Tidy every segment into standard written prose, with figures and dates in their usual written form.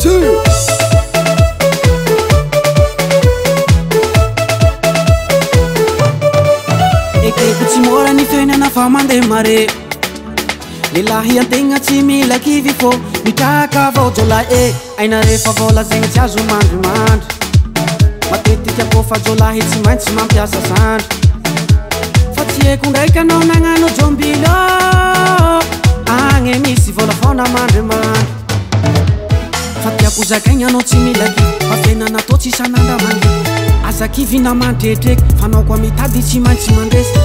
2. Ekeko tsy mora ny fiainana fa mandeha mare. Lehilahy antegna tsy mila kivy fô mitraka avao jolahy aina rehefa voalazaigny tsy azo mandrimandry. Matetika koa fa jolahy tsy maintsy mampiasa zandry. Fa tsy haiko ndraiky anao nagnano jombilo agny misy vola foana mandrimandry. Fa tiako zakaigny anao tsy mila kivy fa fiainana atao tsy isan'andro mangy. Aza kivy na mandretreky fa anao koa mitady tsy maintsy mandresy.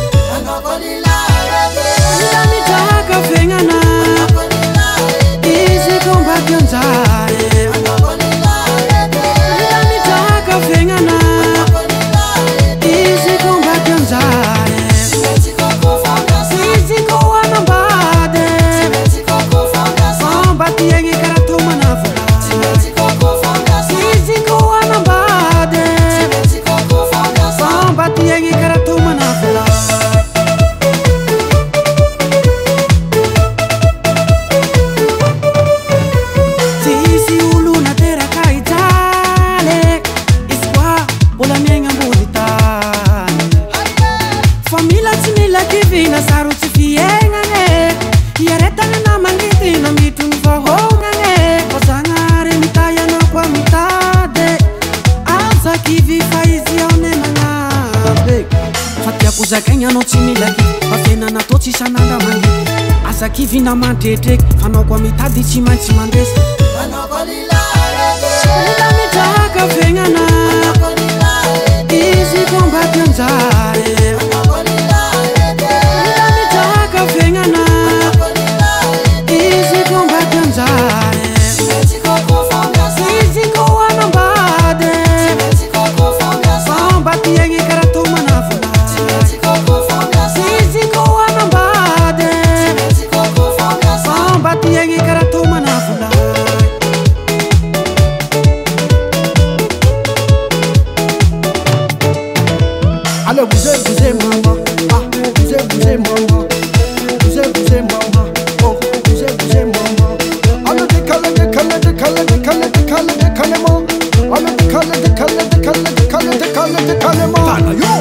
La mitraka fiaignana izy koa mba tionjare. La mitraka fiaignana izy koa mba tionjare. Izy koa anambady fomba tiagny karaha toa manavola. Izy koa anambady fomba tiagny karaha toa manavola. Kivina saro tsy fiaignane iaretagna na mangitina mitony vahognane. Fa zagnary mitay anao koa mitady aza kivy fa izy ao ne magnabe. Fa tiako zakaigny anao tsy mila kivy fa fiainana atao tsy isan'andro mangy. Aza kivy na mandretreky fa anao koa mitady tsy maintsy mandresy. La mitraka fiaignana izy koa mba tionjare. Alors bougez maman, ah bougez maman, bougez maman, oh bougez maman. Alors décalez moi. Alors décalez moi. Tanayo.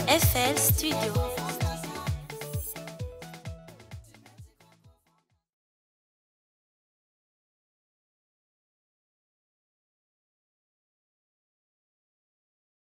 FL Studio.